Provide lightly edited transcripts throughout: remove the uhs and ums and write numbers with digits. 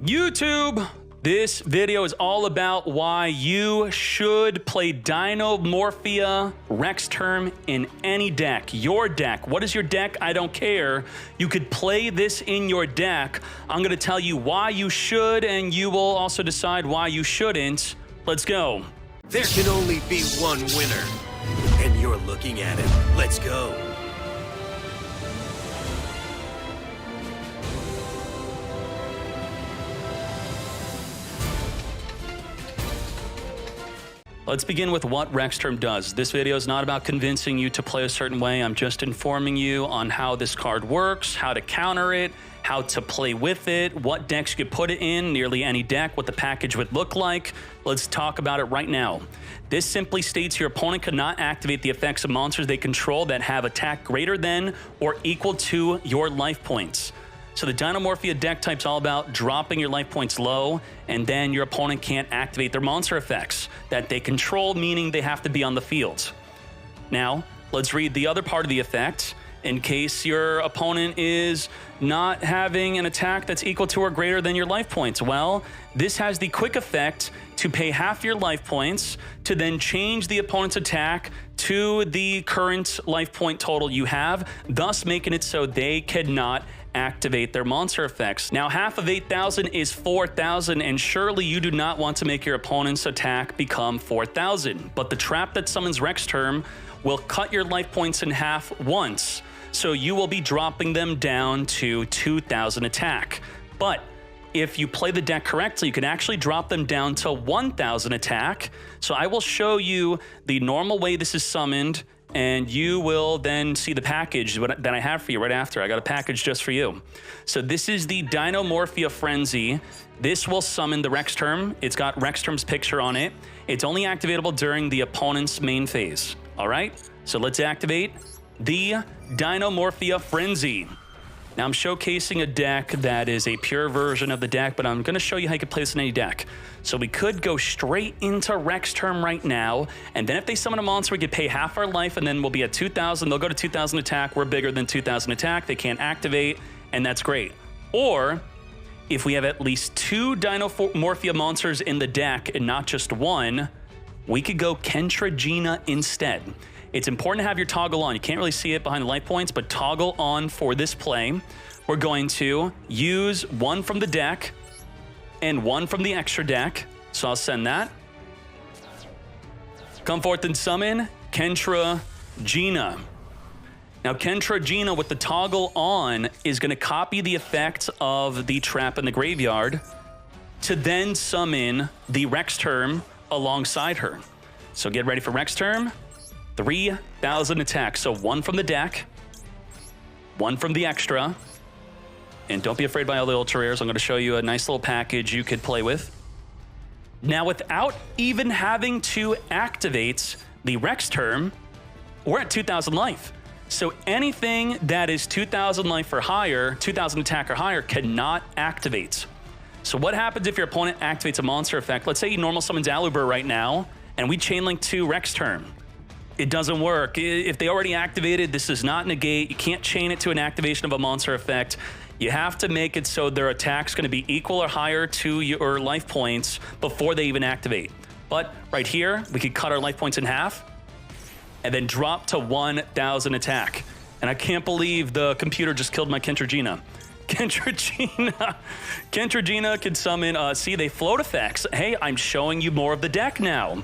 YouTube, this video is all about why you should play Dinomorphia Rexterm in any deck. Your deck. What is your deck? I don't care. You could play this in your deck. I'm going to tell you why you should, and you will also decide why you shouldn't. Let's go. There can only be one winner, and you're looking at it. Let's go. Let's begin with what Rexterm does. This video is not about convincing you to play a certain way. I'm just informing you on how this card works, how to counter it, how to play with it, what decks you could put it in, nearly any deck, what the package would look like. Let's talk about it right now. This simply states your opponent cannot activate the effects of monsters they control that have attack greater than or equal to your life points. So the Dinomorphia deck type's all about dropping your life points low, and then your opponent can't activate their monster effects that they control, meaning they have to be on the field. Now, let's read the other part of the effect. In case your opponent is not having an attack that's equal to or greater than your life points, well, this has the quick effect to pay half your life points to then change the opponent's attack to the current life point total you have, thus making it so they cannot activate their monster effects. Now, half of 8,000 is 4,000, and surely you do not want to make your opponent's attack become 4,000. But the trap that summons Rexterm will cut your life points in half once, so you will be dropping them down to 2,000 attack. But if you play the deck correctly, you can actually drop them down to 1,000 attack. So I will show you the normal way this is summoned, and you will then see the package that I have for you right after. I got a package just for you. So this is the Dinomorphia Frenzy. This will summon the Rexterm. It's got Rexterm's picture on it. It's only activatable during the opponent's main phase. All right, so let's activate the Dinomorphia Frenzy. Now I'm showcasing a deck that is a pure version of the deck, but I'm gonna show you how you can play this in any deck. So we could go straight into Rexterm right now, and then if they summon a monster, we could pay half our life, and then we'll be at 2,000. They'll go to 2,000 attack. We're bigger than 2,000 attack. They can't activate, and that's great. Or if we have at least 2 Dinomorphia monsters in the deck and not just one, we could go Kentra instead. It's important to have your toggle on. You can't really see it behind the life points, but toggle on for this play. We're going to use one from the deck and one from the extra deck. So I'll send that. Come forth and summon Kentra. Now, Kentra with the toggle on is going to copy the effect of the trap in the graveyard to then summon the Rexterm alongside her. So get ready for Rexterm. 3,000 attack. So one from the deck, one from the extra. And don't be afraid by all the ultra rares. I'm going to show you a nice little package you could play with. Now, without even having to activate the Rexterm, we're at 2,000 life. So anything that is 2,000 life or higher, 2,000 attack or higher, cannot activate. So what happens if your opponent activates a monster effect? Let's say he normal summons Aluber right now, and we chainlink to Rexterm. It doesn't work. If they already activated, this does not negate. You can't chain it to an activation of a monster effect. You have to make it so their attack's going to be equal or higher to your life points before they even activate. But right here, we could cut our life points in half and then drop to 1,000 attack. And I can't believe the computer just killed my Kentra. Kentra can summon, see, they float effects. Hey, I'm showing you more of the deck now.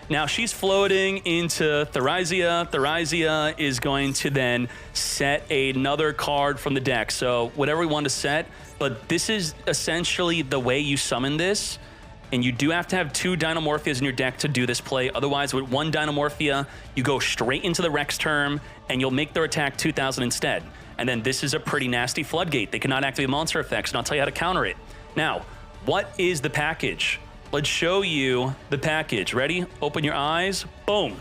Now she's floating into Therizia. Therizia is going to then set another card from the deck. So whatever we want to set, but this is essentially the way you summon this. And you do have to have 2 Dinomorphias in your deck to do this play. Otherwise, with 1 Dinomorphia, you go straight into the Rexterm and you'll make their attack 2,000 instead. And then this is a pretty nasty floodgate. They cannot activate monster effects, and I'll tell you how to counter it. Now, what is the package? Let's show you the package. Ready? Open your eyes. Boom.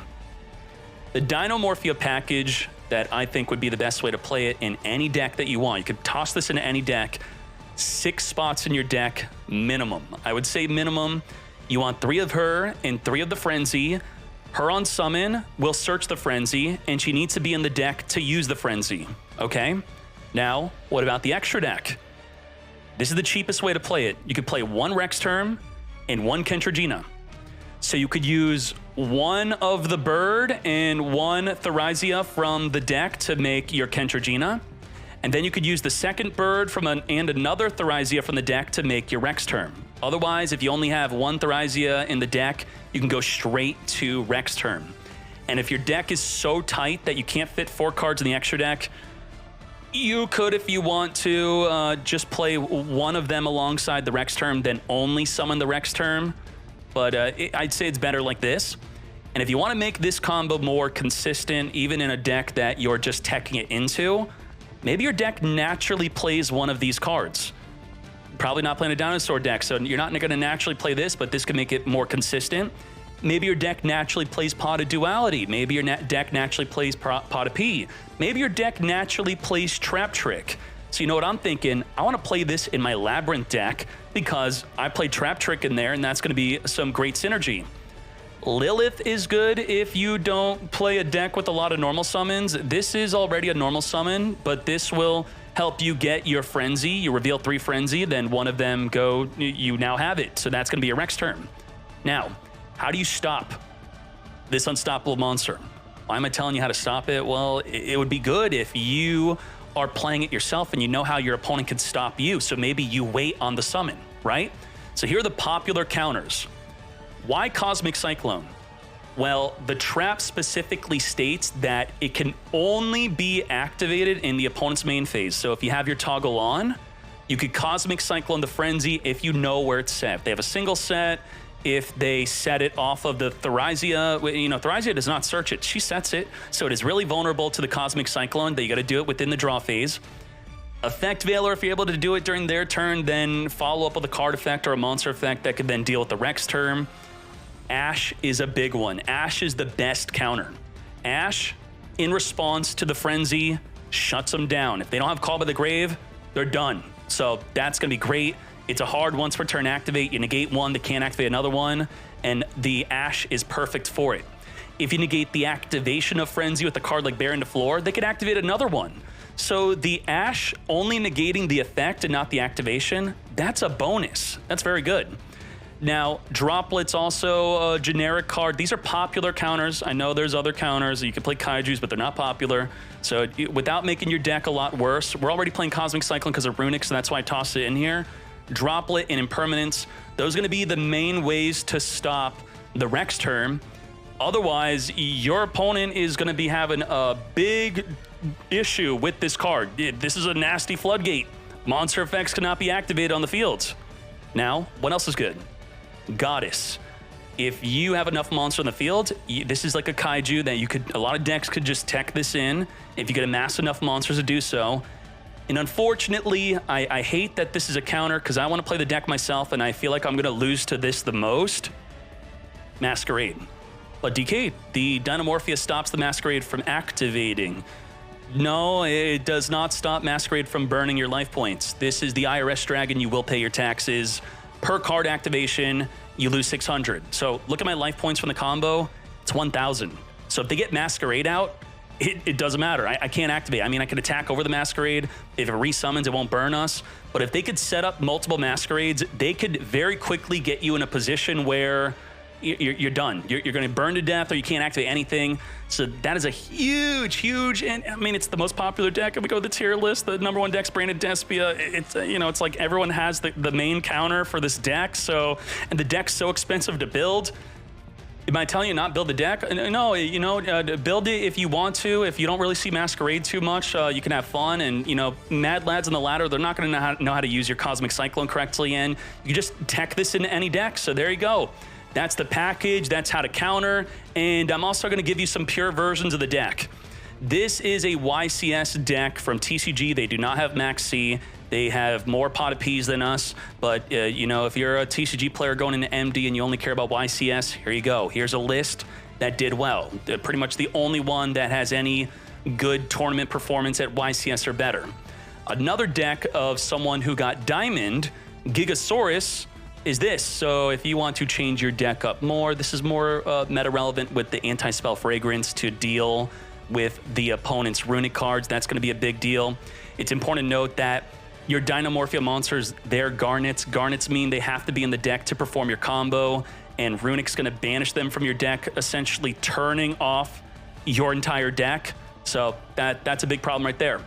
The Dinomorphia package that I think would be the best way to play it in any deck that you want. You could toss this into any deck. 6 spots in your deck, minimum. I would say minimum. You want 3 of her and 3 of the Frenzy. Her on summon will search the Frenzy, and she needs to be in the deck to use the Frenzy. Okay? Now, what about the extra deck? This is the cheapest way to play it. You could play 1 Rex Term and 1 Kentragina. So you could use 1 of the bird and 1 Therizia from the deck to make your Kentragina. And then you could use the second bird and another Therizia from the deck to make your Rex Term. Otherwise, if you only have 1 Therizia in the deck, you can go straight to Rex Term. And if your deck is so tight that you can't fit 4 cards in the extra deck, you could, if you want to, just play 1 of them alongside the Rex Term, then only summon the Rex Term. But I'd say it's better like this. And if you want to make this combo more consistent, even in a deck that you're just teching it into, maybe your deck naturally plays 1 of these cards. Probably not playing a dinosaur deck, so you're not going to naturally play this, but this can make it more consistent. Maybe your deck naturally plays Pot of Duality. Maybe your deck naturally plays Pot of P. Maybe your deck naturally plays Trap Trick. So you know what I'm thinking? I want to play this in my Labyrinth deck because I played Trap Trick in there, and that's going to be some great synergy. Lilith is good if you don't play a deck with a lot of normal summons. This is already a normal summon, but this will help you get your Frenzy. You reveal 3 Frenzy, then 1 of them go, you now have it. So that's going to be a Rex Term. Now, how do you stop this unstoppable monster? Why am I telling you how to stop it? Well, it would be good if you are playing it yourself and you know how your opponent can stop you. So maybe you wait on the summon, right? So here are the popular counters. Why Cosmic Cyclone? Well, the trap specifically states that it can only be activated in the opponent's main phase. So if you have your toggle on, you could Cosmic Cyclone the Frenzy if you know where it's set. If they have a single set, if they set it off of the Therizia, Therizia does not search it. She sets it, so it is really vulnerable to the Cosmic Cyclone, that you got to do it within the draw phase. Effect Veiler, if you're able to do it during their turn, then follow up with a card effect or a monster effect that could then deal with the Rex Term. Ash is a big one. Ash is the best counter. Ash, in response to the Frenzy, shuts them down. If they don't have Call by the Grave, they're done. So that's going to be great. It's a hard once per turn activate. You negate 1, they can't activate another one, and the Ash is perfect for it. If you negate the activation of Frenzy with a card like Baron to Floor, they could activate another one. So the Ash only negating the effect and not the activation, that's a bonus. That's very good. Now, Droplet's also a generic card. These are popular counters. I know there's other counters. You can play Kaijus, but they're not popular. So without making your deck a lot worse, we're already playing Cosmic Cyclone because of Runic, so that's why I tossed it in here. Droplet and Impermanence, those are going to be the main ways to stop the Rex Term. Otherwise, your opponent is going to be having a big issue with this card. This is a nasty floodgate. Monster effects cannot be activated on the fields. Now, what else is good? Goddess. If you have enough monster in the field, this is like a kaiju that a lot of decks could just tech this in if you could amass enough monsters to do so. And unfortunately, I hate that this is a counter because I want to play the deck myself and I feel like I'm going to lose to this the most. Masquerade. But Dkayed, the Dinomorphia stops the Masquerade from activating. No, it does not stop Masquerade from burning your life points. This is the IRS Dragon. You will pay your taxes. Per card activation, you lose 600. So look at my life points from the combo. It's 1,000. So if they get Masquerade out, it doesn't matter. I can't activate. I mean, I could attack over the Masquerade. If it resummons, it won't burn us. But if they could set up multiple Masquerades, they could very quickly get you in a position where you're done. You're going to burn to death or you can't activate anything. So that is a huge, and I mean, it's the most popular deck. If we go to the tier list, the #1 deck's Branded Despia. It's, it's like everyone has the main counter for this deck. So, and the deck's so expensive to build. Am I telling you not build the deck? No, build it if you want to. If you don't really see Masquerade too much, you can have fun. And, Mad Lads on the ladder, they're not going to know how to use your Cosmic Cyclone correctly. And you just tech this into any deck. So there you go. That's the package. That's how to counter. And I'm also going to give you some pure versions of the deck. This is a YCS deck from TCG. They do not have Max C. They have more pot of peas than us, but if you're a TCG player going into MD and you only care about YCS, here you go. Here's a list that did well. They're pretty much the only one that has any good tournament performance at YCS or better. Another deck of someone who got Diamond, Gigasaurus, is this. So if you want to change your deck up more, this is more meta relevant with the anti-spell fragrance to deal with the opponent's runic cards. That's going to be a big deal. It's important to note that your Dinomorphia monsters, they're Garnets. Garnets mean they have to be in the deck to perform your combo, and Runic's going to banish them from your deck, essentially turning off your entire deck. So that's a big problem right there.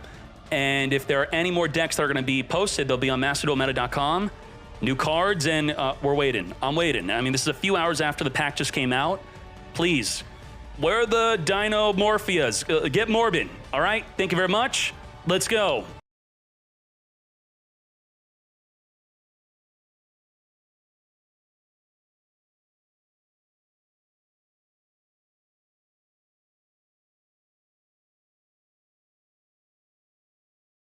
And if there are any more decks that are going to be posted, they'll be on masterduelmeta.com. New cards, and we're waiting. I'm waiting. I mean, this is a few hours after the pack just came out. Please, where are the Dinomorphias? Get Morbid, all right? Thank you very much. Let's go.